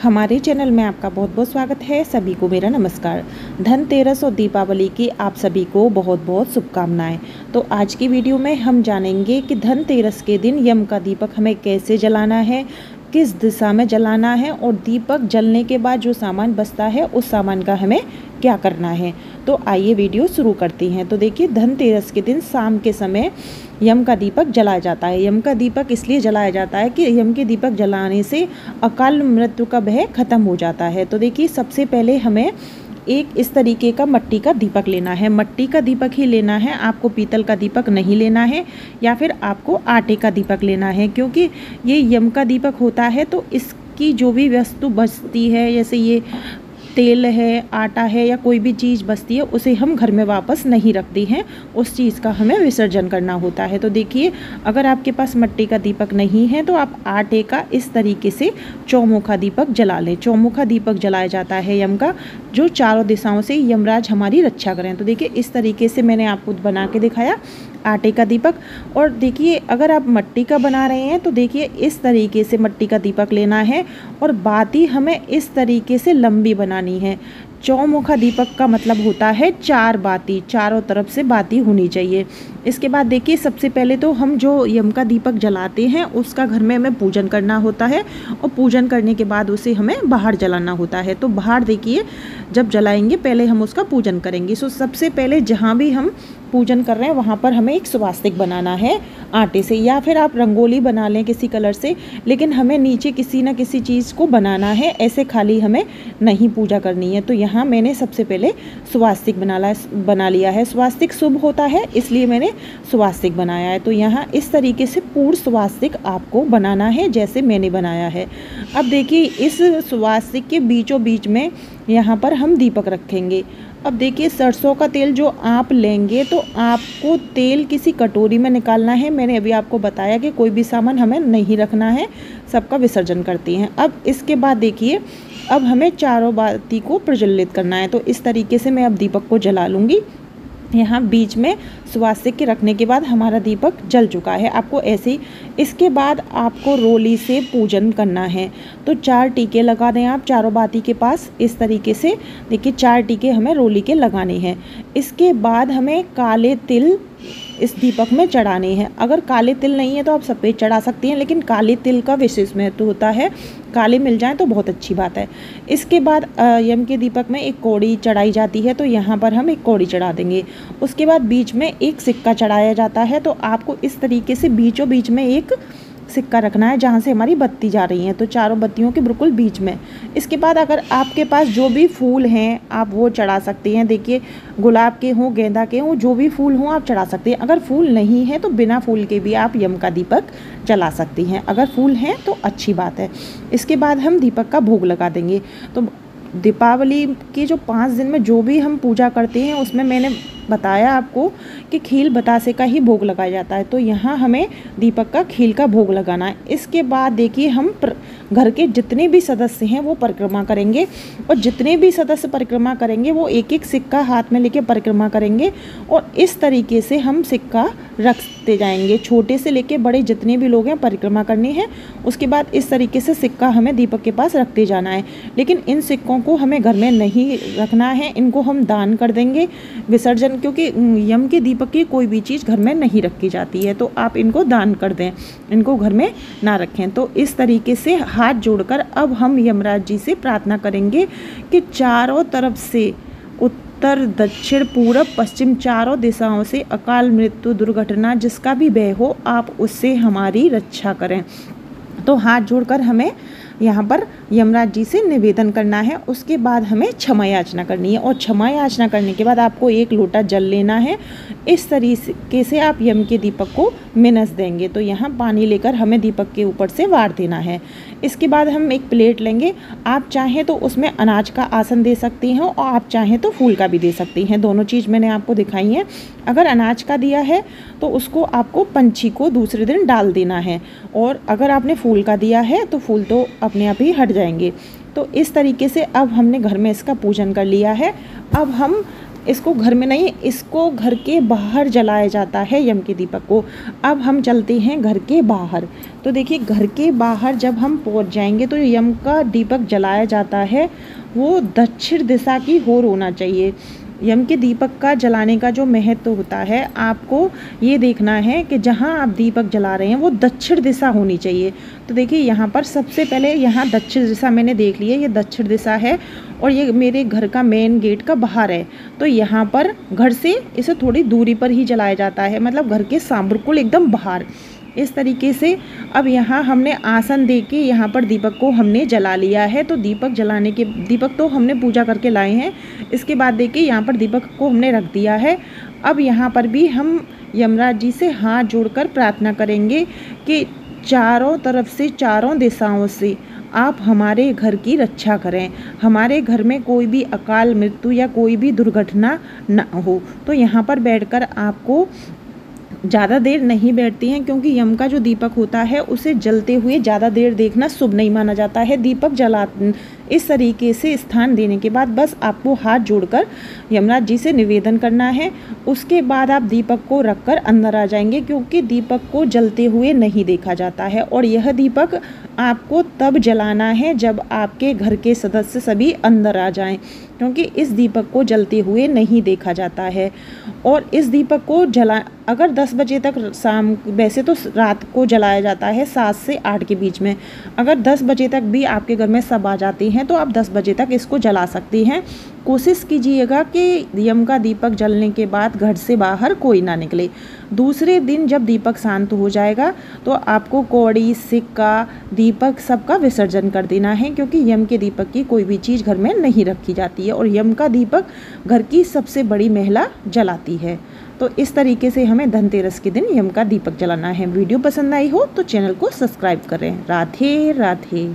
हमारे चैनल में आपका बहुत बहुत स्वागत है। सभी को मेरा नमस्कार। धनतेरस और दीपावली की आप सभी को बहुत बहुत शुभकामनाएं। तो आज की वीडियो में हम जानेंगे कि धनतेरस के दिन यम का दीपक हमें कैसे जलाना है, किस दिशा में जलाना है और दीपक जलने के बाद जो सामान बचता है उस सामान का हमें क्या करना है। तो आइए वीडियो शुरू करते हैं। तो देखिए, धनतेरस के दिन शाम के समय यम का दीपक जलाया जाता है। यम का दीपक इसलिए जलाया जाता है कि यम के दीपक जलाने से अकाल मृत्यु का भय खत्म हो जाता है। तो देखिए, सबसे पहले हमें एक इस तरीके का मिट्टी का दीपक लेना है। मिट्टी का दीपक ही लेना है, आपको पीतल का दीपक नहीं लेना है या फिर आपको आटे का दीपक लेना है, क्योंकि ये यम का दीपक होता है तो इसकी जो भी वस्तु बचती है, जैसे ये तेल है, आटा है या कोई भी चीज़ बचती है, उसे हम घर में वापस नहीं रखते हैं, उस चीज़ का हमें विसर्जन करना होता है। तो देखिए, अगर आपके पास मिट्टी का दीपक नहीं है तो आप आटे का इस तरीके से चौमुखा दीपक जला लें। चौमुखा दीपक जलाया जाता है यम का, जो चारों दिशाओं से यमराज हमारी रक्षा करें। तो देखिए, इस तरीके से मैंने आपको बना के दिखाया आटे का दीपक। और देखिए, अगर आप मिट्टी का बना रहे हैं तो देखिए इस तरीके से मिट्टी का दीपक लेना है और बाती हमें इस तरीके से लंबी बनानी है। चौमुखा दीपक का मतलब होता है 4 बाती, चारों तरफ से बाती होनी चाहिए। इसके बाद देखिए, सबसे पहले तो हम जो यम का दीपक जलाते हैं उसका घर में हमें पूजन करना होता है और पूजन करने के बाद उसे हमें बाहर जलाना होता है। तो बाहर देखिए, जब जलाएंगे पहले हम उसका पूजन करेंगे। सो सबसे पहले जहाँ भी हम पूजन कर रहे हैं वहाँ पर हमें एक स्वास्तिक बनाना है आटे से, या फिर आप रंगोली बना लें किसी कलर से, लेकिन हमें नीचे किसी न किसी चीज़ को बनाना है, ऐसे खाली हमें नहीं पूजा करनी है। तो यहाँ मैंने सबसे पहले स्वास्तिक बना लिया है। स्वास्तिक शुभ होता है इसलिए मैंने स्वास्तिक बनाया है। तो यहाँ इस तरीके से पूर्ण स्वास्तिक आपको बनाना है जैसे मैंने बनाया है। अब देखिए, इस स्वास्तिक के बीचों बीच में यहाँ पर हम दीपक रखेंगे। अब देखिए, सरसों का तेल जो आप लेंगे तो आपको तेल किसी कटोरी में निकालना है। मैंने अभी आपको बताया कि कोई भी सामान हमें नहीं रखना है, सबका विसर्जन करते हैं। अब इसके बाद देखिए, अब हमें चारों बाती को प्रज्वलित करना है। तो इस तरीके से मैं अब दीपक को जला लूँगी। यहाँ बीच में स्वास्तिक के रखने के बाद हमारा दीपक जल चुका है। आपको ऐसे ही इसके बाद आपको रोली से पूजन करना है। तो 4 टीके लगा दें आप चारों बाती के पास इस तरीके से। देखिए, 4 टीके हमें रोली के लगाने हैं। इसके बाद हमें काले तिल इस दीपक में चढ़ाने हैं। अगर काले तिल नहीं है तो आप सफ़ेद चढ़ा सकती हैं, लेकिन काले तिल का विशेष महत्व होता है। काले मिल जाएं तो बहुत अच्छी बात है। इसके बाद यम के दीपक में एक कौड़ी चढ़ाई जाती है, तो यहाँ पर हम एक कौड़ी चढ़ा देंगे। उसके बाद बीच में एक सिक्का चढ़ाया जाता है। तो आपको इस तरीके से बीचों बीच में एक सिक्का रखना है जहाँ से हमारी बत्ती जा रही है, तो चारों बत्तियों के बिल्कुल बीच में। इसके बाद अगर आपके पास जो भी फूल हैं आप वो चढ़ा सकते हैं। देखिए, गुलाब के हों, गेंदा के हों, जो भी फूल हों आप चढ़ा सकते हैं। अगर फूल नहीं है तो बिना फूल के भी आप यम का दीपक जला सकती हैं। अगर फूल हैं तो अच्छी बात है। इसके बाद हम दीपक का भोग लगा देंगे। तो दीपावली के जो 5 दिन में जो भी हम पूजा करते हैं उसमें मैंने बताया आपको कि खील बतासे का ही भोग लगाया जाता है। तो यहाँ हमें दीपक का खील का भोग लगाना है। इसके बाद देखिए, हम घर के जितने भी सदस्य हैं वो परिक्रमा करेंगे, और जितने भी सदस्य परिक्रमा करेंगे वो एक एक सिक्का हाथ में लेके परिक्रमा करेंगे, और इस तरीके से हम सिक्का रखते जाएंगे। छोटे से लेके बड़े जितने भी लोग हैं परिक्रमा करनी है। उसके बाद इस तरीके से सिक्का हमें दीपक के पास रखते जाना है। लेकिन इन सिक्कों को हमें घर में नहीं रखना है, इनको हम दान कर देंगे विसर्जन, क्योंकि यम के दीपक की कोई भी चीज़ घर में नहीं रखी जाती है। तो आप इनको दान कर दें, इनको घर में ना रखें। तो इस तरीके से हाथ जोड़कर अब हम यमराज जी से प्रार्थना करेंगे कि चारों तरफ से, उत्तर, दक्षिण, पूरब, पश्चिम, चारों दिशाओं से अकाल मृत्यु, दुर्घटना, जिसका भी भय हो, आप उससे हमारी रक्षा करें। तो हाथ जोड़कर हमें यहाँ पर यमराज जी से निवेदन करना है। उसके बाद हमें क्षमा याचना करनी है, और क्षमा याचना करने के बाद आपको 1 लोटा जल लेना है। इस तरीके से आप यम के दीपक को मिनस देंगे। तो यहाँ पानी लेकर हमें दीपक के ऊपर से वार देना है। इसके बाद हम एक प्लेट लेंगे। आप चाहें तो उसमें अनाज का आसन दे सकती हैं और आप चाहें तो फूल का भी दे सकती हैं। दोनों चीज़ मैंने आपको दिखाई हैं। अगर अनाज का दिया है तो उसको आपको पंछी को दूसरे दिन डाल देना है, और अगर आपने फूल का दिया है तो फूल तो अपने आप ही हट जाएंगे। तो इस तरीके से अब हमने घर में इसका पूजन कर लिया है। अब हम इसको घर में नहीं, इसको घर के बाहर जलाया जाता है यम के दीपक को। अब हम चलते हैं घर के बाहर। तो देखिए घर के बाहर जब हम पहुंच जाएंगे तो यम का दीपक जलाया जाता है वो दक्षिण दिशा की ओर होना चाहिए। यम के दीपक का जलाने का जो महत्व होता है, आपको ये देखना है कि जहाँ आप दीपक जला रहे हैं वो दक्षिण दिशा होनी चाहिए। तो देखिए यहाँ पर सबसे पहले यहाँ दक्षिण दिशा मैंने देख ली है, ये दक्षिण दिशा है और ये मेरे घर का मेन गेट का बाहर है। तो यहाँ पर घर से इसे थोड़ी दूरी पर ही जलाया जाता है, मतलब घर के बिल्कुल एकदम बाहर। इस तरीके से अब यहाँ हमने आसन दे के यहाँ पर दीपक को हमने जला लिया है। तो दीपक तो हमने पूजा करके लाए हैं। इसके बाद देखिए यहाँ पर दीपक को हमने रख दिया है। अब यहाँ पर भी हम यमराज जी से हाथ जोड़कर प्रार्थना करेंगे कि चारों तरफ से, चारों दिशाओं से आप हमारे घर की रक्षा करें, हमारे घर में कोई भी अकाल मृत्यु या कोई भी दुर्घटना ना हो। तो यहाँ पर बैठकर आपको ज़्यादा देर नहीं बैठती हैं, क्योंकि यम का जो दीपक होता है उसे जलते हुए ज़्यादा देर देखना शुभ नहीं माना जाता है। दीपक इस तरीके से स्थान देने के बाद बस आपको हाथ जोड़कर यमराज जी से निवेदन करना है। उसके बाद आप दीपक को रखकर अंदर आ जाएंगे, क्योंकि दीपक को जलते हुए नहीं देखा जाता है। और यह दीपक आपको तब जलाना है जब आपके घर के सदस्य सभी अंदर आ जाएं, क्योंकि इस दीपक को जलते हुए नहीं देखा जाता है। और इस दीपक को अगर 10 बजे तक शाम, वैसे तो रात को जलाया जाता है 7 से 8 के बीच में, अगर 10 बजे तक भी आपके घर में सब आ जाते हैं तो आप 10 बजे तक इसको जला सकती हैं। कोशिश कीजिएगा कि यम का दीपक जलने के बाद घर से बाहर कोई ना निकले। दूसरे दिन जब दीपक शांत हो जाएगा तो आपको कौड़ी, सिक्का, दीपक सबका विसर्जन कर देना है, क्योंकि यम के दीपक की कोई भी चीज़ घर में नहीं रखी जाती है और यम का दीपक घर की सबसे बड़ी महिला जलाती है। तो इस तरीके से हमें धनतेरस के दिन यम का दीपक जलाना है। वीडियो पसंद आई हो तो चैनल को सब्सक्राइब करें। राधे राधे।